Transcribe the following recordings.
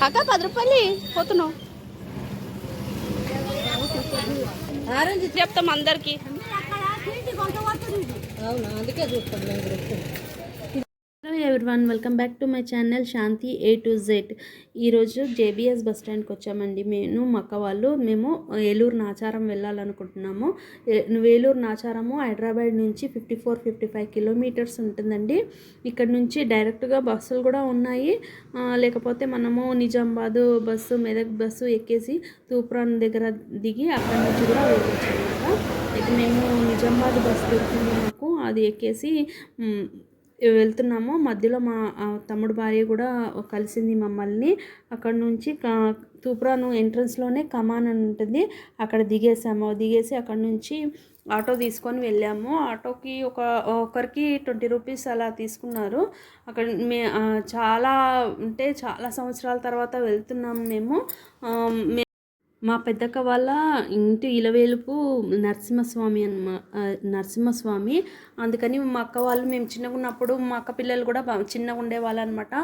అక్క 10 రూపాయలు పోతున్నావు చెప్తాం అందరికి. అవునా, అందుకే చూస్తాం. Hello everyone, welcome back to my channel Shanti A to Z. ఈరోజు JBS బస్ స్టాండ్కి వచ్చామండి. మా అక్క వాళ్ళు మేము ఏలూరు నాచారం వెళ్ళాలనుకుంటున్నాము. ఏలూరు నాచారము హైదరాబాద్ నుంచి 54-55 కిలోమీటర్స్ ఉంటుందండి. ఇక్కడ నుంచి డైరెక్ట్గా బస్సులు కూడా ఉన్నాయి. లేకపోతే మనము నిజామాబాద్ బస్సు, మెదక్ బస్సు ఎక్కేసి తూప్రాన్ దగ్గర దిగి అక్కడి నుంచి కూడా వెళ్ళొచ్చు అనమాట. అయితే మేము నిజామాబాద్ బస్సు దొరికింది మాకు, అది ఎక్కేసి వెళ్తున్నాము. మధ్యలో మా తమ్ముడు భార్య కూడా కలిసింది మమ్మల్ని. అక్కడ నుంచి తూప్రాను ఎంట్రన్స్లోనే కమాన్ అని ఉంటుంది, అక్కడ దిగేసి అక్కడ నుంచి ఆటో తీసుకొని వెళ్ళాము. ఆటోకి ఒకరికి 20 రూపీస్ అలా తీసుకున్నారు. అక్కడ చాలా సంవత్సరాల తర్వాత వెళ్తున్నాము మేము. మా పెద్దక్క వాళ్ళ ఇంటి ఇలవేలుపు నరసింహస్వామి. అందుకని మా అక్క వాళ్ళు మేము చిన్నగా ఉన్నప్పుడు మా అక్క పిల్లలు కూడా చిన్నగా ఉండేవాళ్ళు అనమాట.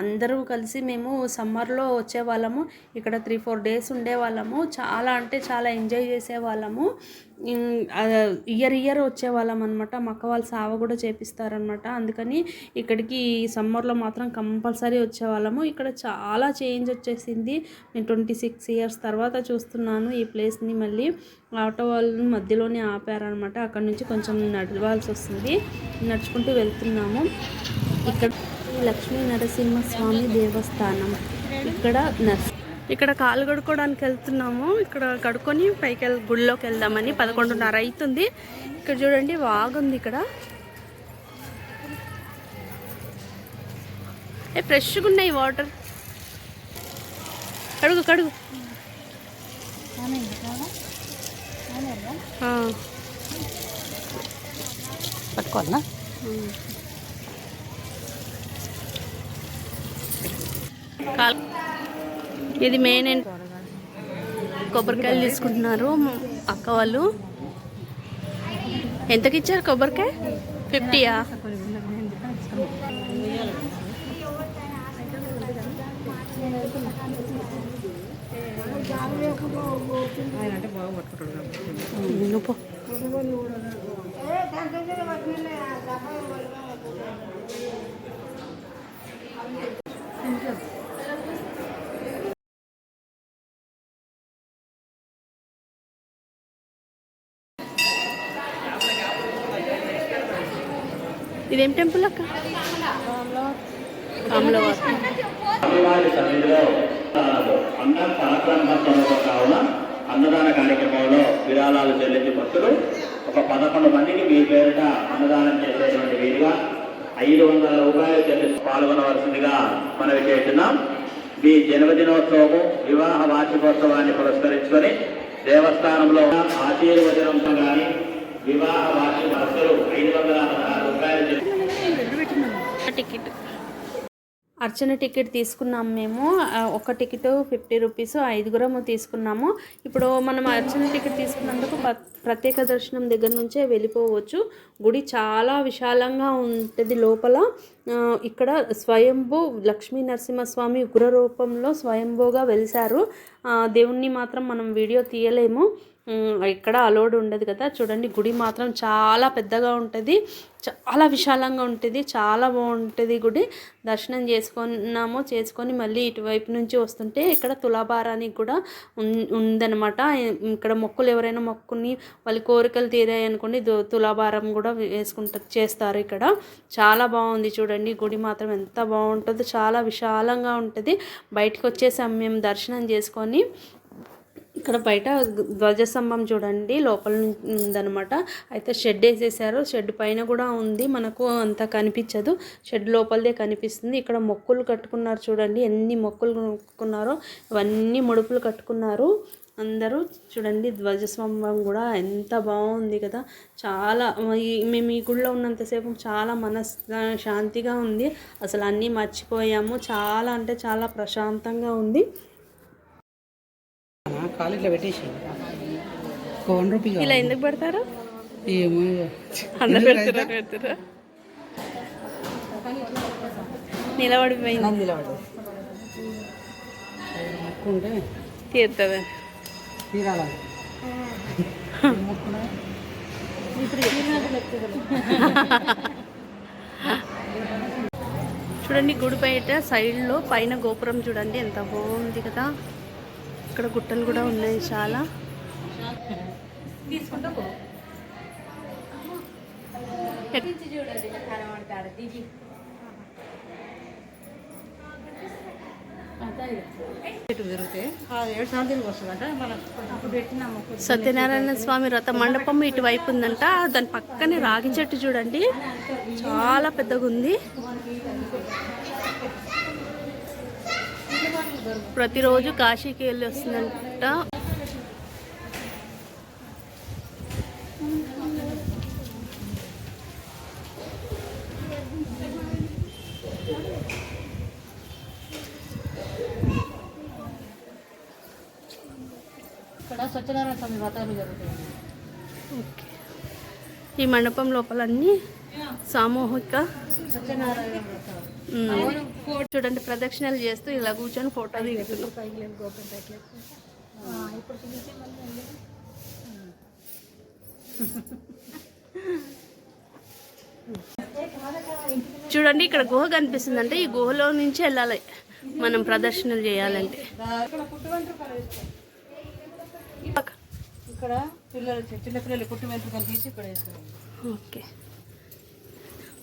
అందరూ కలిసి మేము సమ్మర్లో వచ్చేవాళ్ళము. ఇక్కడ 3-4 డేస్ ఉండేవాళ్ళము. చాలా ఎంజాయ్ చేసేవాళ్ళము. ఇయర్ వచ్చేవాళ్ళం అనమాట. మా అక్క వాళ్ళు సావ కూడా చేపిస్తారనమాట. అందుకని ఇక్కడికి సమ్మర్లో మాత్రం కంపల్సరీ వచ్చేవాళ్ళము. ఇక్కడ చాలా చేంజ్ వచ్చేసింది. నేను 26 ఇయర్స్ తర్వాత చూస్తున్నాను ఈ ప్లేస్ని. మళ్ళీ ఆటో వాళ్ళు మధ్యలోనే ఆపారనమాట. అక్కడ నుంచి కొంచెం నడవాల్సి వస్తుంది. నడుచుకుంటూ వెళ్తున్నాము. ఇక్కడ లక్ష్మీ నరసింహస్వామి దేవస్థానం. ఇక్కడ కాలు కడుక్కోవడానికి వెళ్తున్నాము. ఇక్కడ కడుక్కొని పైకి గుడిలోకి వెళ్దామని. 11:30 అవుతుంది. ఇక్కడ చూడండి, వాగుంది ఇక్కడ. ఫ్రెష్గా ఉన్నాయి వాటర్. కడుగు పట్టుకోవాలనా? ఇది మెయిన్. కొబ్బరికాయలు తీసుకుంటున్నారు అక్క వాళ్ళు. ఎంతకి ఇచ్చారు కొబ్బరికాయ? 50యా? ఇదేం టెంపుల్ అక్క? అన్నదాన కార్యక్రమంలో విరాళాలు చెల్లించి భక్తులు ఒక 11 మందికి మీ పేరిట అన్నదానం చేసేటువంటి వీరుగా 500 రూపాయలు చెల్లించి పాల్గొనవలసిందిగా మనవి చేస్తున్నాం. మీ జన్మదినోత్సవము, వివాహ వార్షికోత్సవాన్ని పురస్కరించుకొని దేవస్థానంలో ఆశీర్వచనంతో కానీ వివాహ వార్షిక భక్తులు 516 రూపాయలు టికెట్ అర్చన టికెట్ తీసుకున్నాము మేము. ఒక టికెట్ 50 రూపీస్, 5గురము తీసుకున్నాము. ఇప్పుడు మనం అర్చన టికెట్ తీసుకున్నందుకు ప్రత్యేక దర్శనం దగ్గర నుంచే వెళ్ళిపోవచ్చు. గుడి చాలా విశాలంగా ఉంటుంది లోపల. ఇక్కడ స్వయంభూ లక్ష్మీ నరసింహస్వామి ఉగ్ర రూపంలో స్వయంభూగా వెలిశారు. దేవుణ్ణి మాత్రం మనం వీడియో తీయలేము, ఇక్కడ అలోడ్ ఉండదు కదా. చూడండి, గుడి మాత్రం చాలా పెద్దగా ఉంటుంది, చాలా విశాలంగా ఉంటుంది, చాలా బాగుంటుంది గుడి. దర్శనం చేసుకొని మళ్ళీ ఇటువైపు నుంచి వస్తుంటే ఇక్కడ తులాభారానికి కూడా ఉందన్నమాట. ఇక్కడ మొక్కులు ఎవరైనా మొక్కుని వాళ్ళ కోరికలు తీరాయి అనుకోండి, తులాభారం కూడా చేస్తారు ఇక్కడ. చాలా బాగుంది చూడండి, గుడి మాత్రం ఎంత బాగుంటుందో. చాలా విశాలంగా ఉంటుంది. బయటకు వచ్చేసాం మేము దర్శనం చేసుకొని. ఇక్కడ బయట ధ్వజస్తంభం చూడండి, లోపల ఉందన్నమాట. అయితే షెడ్ వేసేసారు. షెడ్ పైన కూడా ఉంది, మనకు అంత కనిపించదు, షెడ్ లోపలదే కనిపిస్తుంది. ఇక్కడ మొక్కులు కట్టుకున్నారు చూడండి, ఎన్ని మొక్కులు కట్టుకున్నారో ఇవన్నీ ముడుపులు కట్టుకున్నారు అందరూ. చూడండి, ధ్వజస్తంభం కూడా ఎంత బాగుంది కదా. చాలా మేము ఈ గుడిలో ఉన్నంతసేపు చాలా శాంతిగా ఉంది. అసలు అన్నీ మర్చిపోయాము. చాలా అంటే చాలా ప్రశాంతంగా ఉంది. కాలేజీలో పెట్టేసి 1 రూపీ ఇలా ఎందుకు పెడతారు? ఏమో అందరు పెడతారా నిలబడిపోయింది నిలబడి మొక్కుంటే తీరుతుందని తీరాల చూడండి గుడి బయట సైడ్లో పైన గోపురం చూడండి ఎంత బాగుంది కదా. ఇక్కడ గుట్టలు కూడా ఉన్నాయి చాలా. సత్యనారాయణ స్వామి రథ మండపం ఇటువైపు ఉందంట. దాని పక్కనే రాగి చెట్టు చూడండి చాలా పెద్దగా ఉంది. ప్రతిరోజు కాశీకి వెళ్ళి వస్తుందంట. ఇక్కడ సత్యనారాయణ స్వామి వ్రతాలు జరుగుతాయి. ఓకే. ఈ మండపం లోపలన్నీ సామూహిక సత్యనారాయణ వ్రతాలు చూడండి ప్రదక్షిణలు చేస్తూ ఇలా కూర్చొని ఫోటో దిగుతున్నాం. చూడండి ఇక్కడ గుహ కనిపిస్తుందంటే ఈ గుహలో నుంచి వెళ్ళాలి మనం ప్రదర్శనలు చేయాలంటే. ఇక్కడ చిన్నపిల్లలు పుట్టి వెంట్రుకలు తీసి ఇక్కడ వేస్తారు. ఓకే.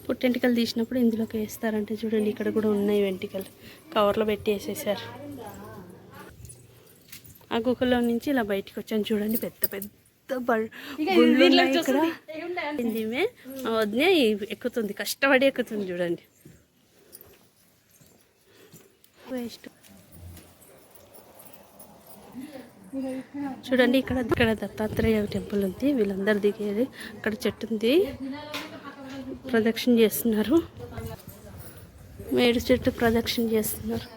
పుట్టెంటికలు తీసినప్పుడు ఇందులోకి వేస్తారంటే చూడండి ఇక్కడ కూడా ఉన్నాయి వెంట్రుకలు కవర్లో పెట్టి వేసేసారు. ఆ గుహలో నుంచి ఇలా బయటికి వచ్చాను చూడండి. పెద్ద పెద్ద గుండ్లు ఉన్నాయి ఇక్కడ. ఈమె వదిలే ఎక్కుతుంది, కష్టపడి ఎక్కుతుంది చూడండి. వేస్ట్. చూడండి ఇక్కడ దత్తాత్రేయ టెంపుల్ ఉంది. వీళ్ళందరూ దిగేది అక్కడ చెట్టు ఉంది. ప్రదక్షిణ చేస్తున్నారు. మేడు చెట్టు ప్రదక్షిణ చేస్తున్నారు.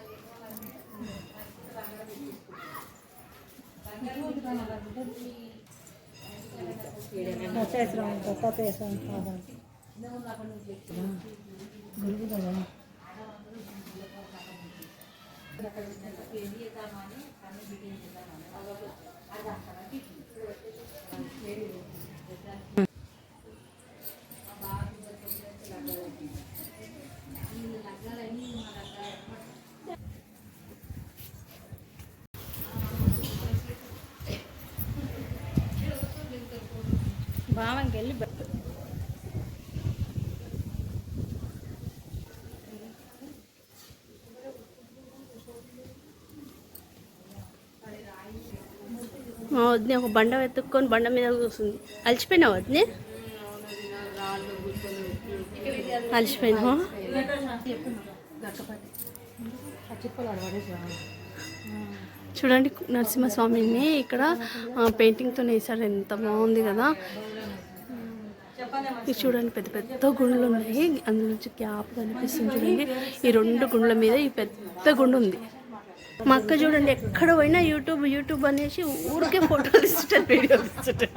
భావంకి వెళ్ళి మా వదిన ఒక బండ వెతుక్కొని బండ మీద కూర్చుంది. అలసిపోయినావు వదిన? అలసిపోయినావా? చూడండి నరసింహస్వామిని ఇక్కడ పెయింటింగ్తో వేసారు. ఎంత బాగుంది కదా. ఇది చూడండి పెద్ద పెద్ద గుండ్లు ఉన్నాయి. అందులో నుంచి గ్యాప్ కనిపిస్తుంది చూడండి. ఈ 2 గుండ్ల మీద ఈ పెద్ద గుండు ఉంది. మా అక్క చూడండి ఎక్కడ పోయినా యూట్యూబ్ అనేసి ఊరికే ఫోటోలు ఇస్తుంటారు, వీడియోలు ఇస్తుంటారు.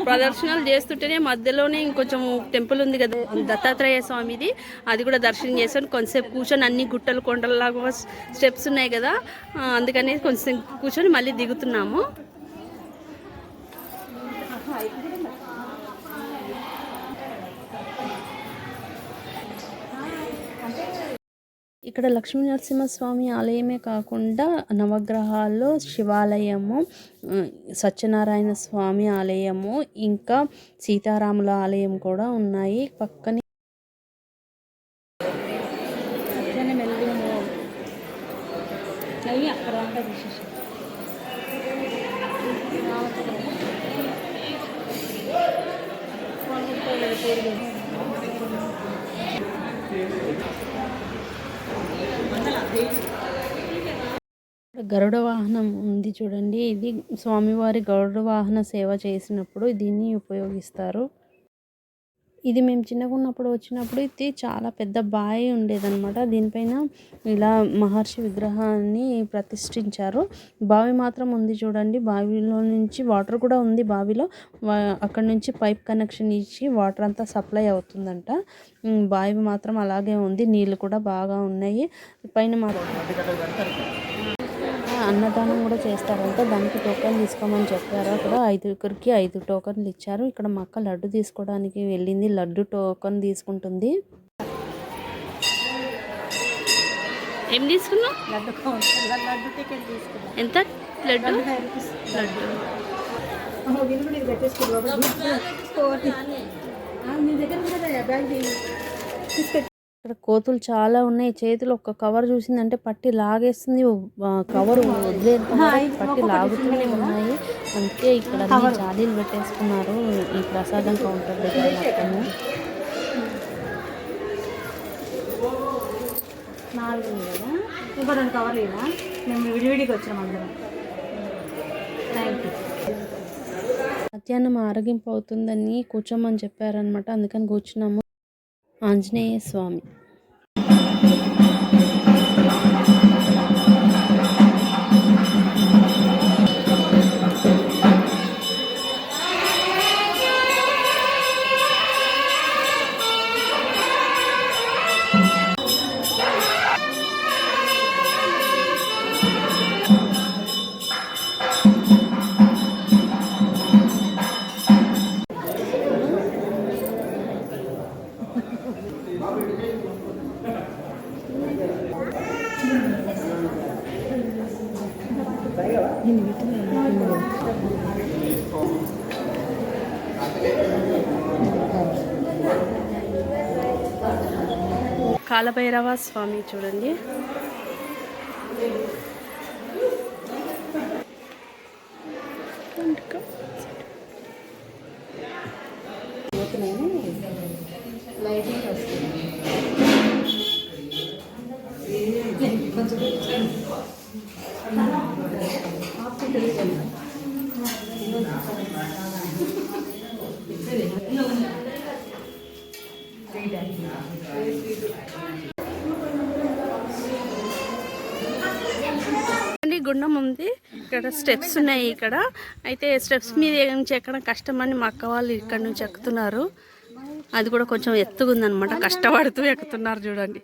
ప్రదర్శనలు చేస్తుంటేనే మధ్యలోనే ఇంకొంచెం టెంపుల్ ఉంది కదా దత్తాత్రేయ స్వామిది, అది కూడా దర్శనం చేసాను. కొంతసేపు కూర్చొని అన్ని గుట్టలు కొండలాగా స్టెప్స్ ఉన్నాయి కదా, అందుకని కొంచెం కూర్చొని మళ్ళీ దిగుతున్నాము. ఇక్కడ లక్ష్మీ నరసింహస్వామి ఆలయమే కాకుండా నవగ్రహాల్లో శివాలయము, సత్యనారాయణ స్వామి ఆలయము, ఇంకా సీతారాముల ఆలయం కూడా ఉన్నాయి పక్కనే. గరుడ వాహనం ఉంది చూడండి. ఇది స్వామివారి గరుడ వాహన సేవ చేసినప్పుడు దీన్ని ఉపయోగిస్తారు. ఇది మేము చిన్నగా ఉన్నప్పుడు వచ్చినప్పుడు ఇది చాలా పెద్ద బావి ఉండేదన్నమాట. దీనిపైన ఇలా మహర్షి విగ్రహాన్ని ప్రతిష్ఠించారు. బావి మాత్రం ఉంది చూడండి. బావిలో నుంచి వాటర్ కూడా ఉంది బావిలో. అక్కడ నుంచి పైప్ కనెక్షన్ ఇచ్చి వాటర్ అంతా సప్లై అవుతుందంట. బావి మాత్రం అలాగే ఉంది. నీళ్ళు కూడా బాగా ఉన్నాయి. పైన మాత్రం అన్నదానం కూడా చేస్తారంట. దానికి టోకెన్ తీసుకోమని చెప్పారు. అక్కడ 5 5 టోకన్లు ఇచ్చారు. ఇక్కడ మా అక్క లడ్డు తీసుకోవడానికి వెళ్ళింది. లడ్డు టోకన్ తీసుకుంటుంది. ఏం తీసుకున్నావు? లడ్డు టికెట్ తీసుకున్నాం. ఎంత లడ్డు? ఇక్కడ కోతులు చాలా ఉన్నాయి. చేతులు ఒక్క కవర్ చూసిందంటే పట్టి లాగేస్తుంది. కవర్ వదిలేంత పట్టి లాగుతూనే ఉన్నాయి. అందుకే ఇక్కడ అన్ని జాలీలు పెట్టేసుకున్నారు ఈ ప్రసాదం కౌంటర్ దగ్గర మొత్తము. 4 కదా, ఇంకో 2 కవర్లు లేదా? మేము విడివిడికి వచ్చినాం అందరం. Thank you. మధ్యాహ్నం ఆరగింపు అవుతుందని కూర్చోమని చెప్పారనమాట. అందుకని కూర్చున్నాము. ఆంజనేయ స్వామి కాలభైరవ స్వామి చూడండి. లైటింగ్ వస్తుంది. గుండం ఉంది. ఇక్కడ స్టెప్స్ ఉన్నాయి. ఇక్కడ అయితే స్టెప్స్ మీద నుంచి ఎక్కడం కష్టమని మా అక్క వాళ్ళు ఇక్కడ నుంచి ఎక్కుతున్నారు. అది కూడా కొంచెం ఎత్తుగుందనమాట. కష్టపడుతూ ఎక్కుతున్నారు చూడండి.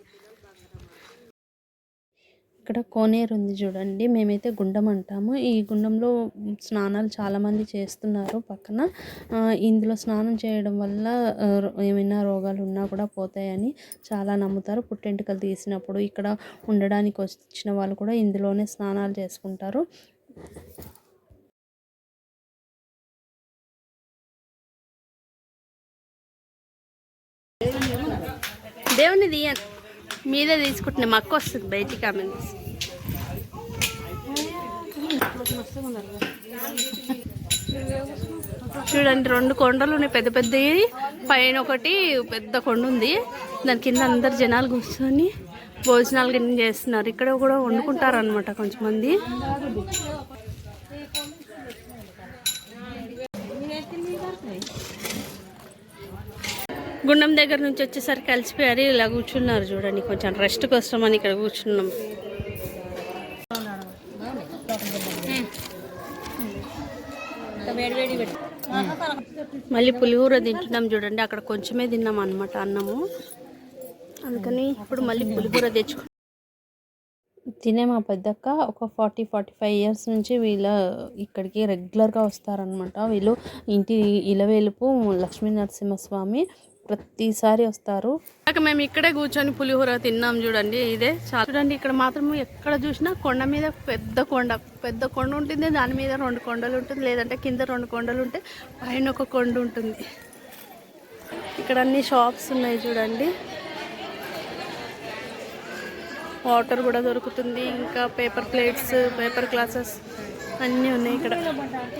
ఇక్కడ కోనేరు ఉంది చూడండి. మేమైతే గుండం అంటాము. ఈ గుండంలో స్నానాలు చాలామంది చేస్తున్నారు పక్కన. ఇందులో స్నానం చేయడం వల్ల ఏమైనా రోగాలు ఉన్నా కూడా పోతాయని చాలా నమ్ముతారు. పుట్టెంటుకలు తీసినప్పుడు ఇక్కడ ఉండడానికి వచ్చిన వాళ్ళు కూడా ఇందులోనే స్నానాలు చేసుకుంటారు. దేవుని మీదే తీసుకుంటున్నా. మా అక్క వస్తుంది బయటికి. ఆమె చూడండి 2 కొండలు ఉన్నాయి పెద్ద పెద్దవి. పైన ఒకటి పెద్ద కొండ ఉంది. దాని కింద అందరు జనాలు కూర్చొని భోజనాలు కింద చేస్తున్నారు. ఇక్కడ కూడా వండుకుంటారు అనమాట కొంచెం మంది. గుండం దగ్గర నుంచి వచ్చేసరికి కలిసిపోయారు. ఇలా కూర్చున్నారు చూడండి. కొంచెం రెస్ట్ కోసం అని ఇక్కడ కూర్చున్నాం. మళ్ళీ పులిహోర తింటున్నాం చూడండి. అక్కడ కొంచెమే తిన్నాం అనమాట అన్నము. అందుకని ఇప్పుడు మళ్ళీ పులిహోర తెచ్చుకున్నాం. తినే మా పెద్దక్క ఒక 40-45 ఇయర్స్ నుంచి వీళ్ళ ఇక్కడికి రెగ్యులర్గా వస్తారనమాట. వీళ్ళు ఇంటి ఇలవేలుపు లక్ష్మీ నరసింహస్వామి ప్రతిసారి వస్తారు. మేము ఇక్కడే కూర్చొని పులిహోర తిన్నాం చూడండి. ఇదే చాలా చూడండి. ఇక్కడ మాత్రం ఎక్కడ చూసినా కొండ మీద పెద్ద కొండ ఉంటుంది. దాని మీద 2 కొండలు ఉంటుంది. లేదంటే కింద 2 కొండలు ఉంటాయి. పైన ఒక కొండ ఉంటుంది. ఇక్కడ అన్ని షాప్స్ ఉన్నాయి చూడండి. వాటర్ కూడా దొరుకుతుంది. ఇంకా పేపర్ ప్లేట్స్, పేపర్ గ్లాసెస్ అన్నీ ఉన్నాయి. ఇక్కడ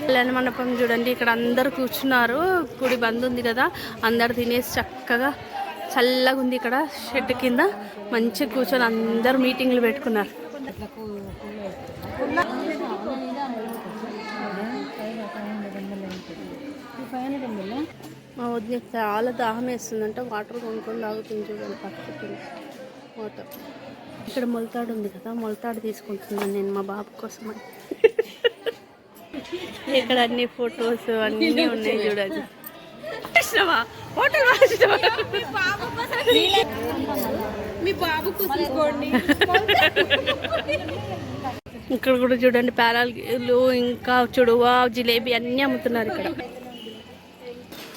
కళ్యాణ మండపం చూడండి. ఇక్కడ అందరు కూర్చున్నారు. గుడి బంద్ ఉంది కదా, అందరు తినేసి చక్కగా చల్లగా ఉంది. ఇక్కడ షెడ్ కింద మంచిగా కూర్చొని అందరు మీటింగ్లు పెట్టుకున్నారు. వదిన చాలా దాహం వేస్తుందంట, వాటర్ కొనుక్కొని తాగుతుంది. చూడండి పక్కన వాటర్. ఇక్కడ మొలతాడు ఉంది కదా, మొలతాడు తీసుకుంటున్నాను నేను మా బాబు కోసం అని. ఇక్కడ అన్ని ఫొటోస్ అన్నీ ఉన్నాయి చూడండి. మీ బాబు కూసుకోండి. ఇక్కడ కూడా చూడండి ప్యారాలు, ఇంకా చుడువా, జిలేబీ అన్నీ అమ్ముతున్నారు ఇక్కడ.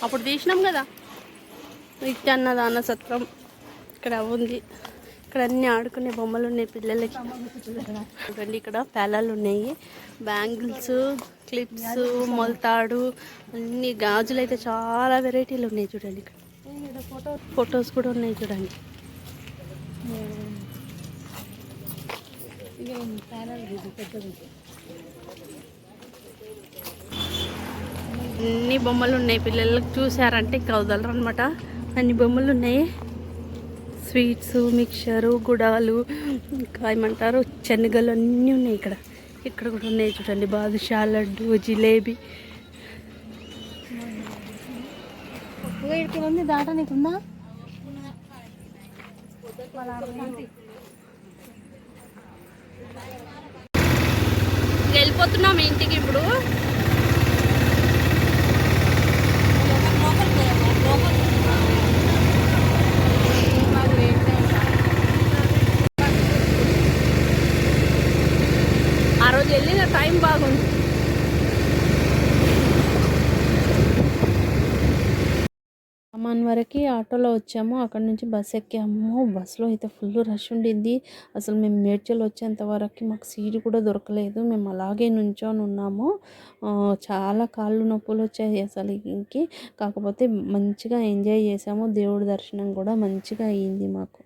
అప్పుడు తీసినాం కదా నిత్యాన్నదాన సత్రం, ఇక్కడ ఉంది. ఇక్కడ అన్నీ ఆడుకునే బొమ్మలు ఉన్నాయి పిల్లలకి. చూడండి ఇక్కడ ప్యాలాలు ఉన్నాయి, బ్యాంగిల్స్, క్లిప్స్, మొలతాడు, అన్ని గాజులు అయితే చాలా వెరైటీలు ఉన్నాయి చూడండి. ఇక్కడ ఫొటోస్ కూడా ఉన్నాయి చూడండి. అన్ని బొమ్మలు ఉన్నాయి పిల్లలకు, చూసారంటే ఇంకా వదలరు అనమాట. అన్ని బొమ్మలు ఉన్నాయి. స్వీట్స్, మిక్చరు, గుడాలు, ఇంకా ఏమంటారు శనగలు అన్నీ ఉన్నాయి ఇక్కడ. ఇక్కడ కూడా ఉన్నాయి చూడండి, బాదుషా, లడ్డు, జిలేబీ. ఉంది దాట నీకుందా? వెళ్ళిపోతున్నాం ఇంటికి ఇప్పుడు. ఆ రోజు వెళ్ళిన టైం బాగుంది. ఖమ్మం వరకు ఆటోలో వచ్చాము, అక్కడ నుంచి బస్ ఎక్కాము. బస్సులో అయితే ఫుల్ రష్ ఉండింది. అసలు మేము మేడ్చల్ వచ్చేంత వరకు మాకు సీటు కూడా దొరకలేదు. మేము అలాగే నుంచొని ఉన్నాము. చాలా కాళ్ళు నొప్పులు వచ్చాయి అసలు ఇంకి. కాకపోతే మంచిగా ఎంజాయ్ చేసాము. దేవుడి దర్శనం కూడా మంచిగా అయ్యింది మాకు.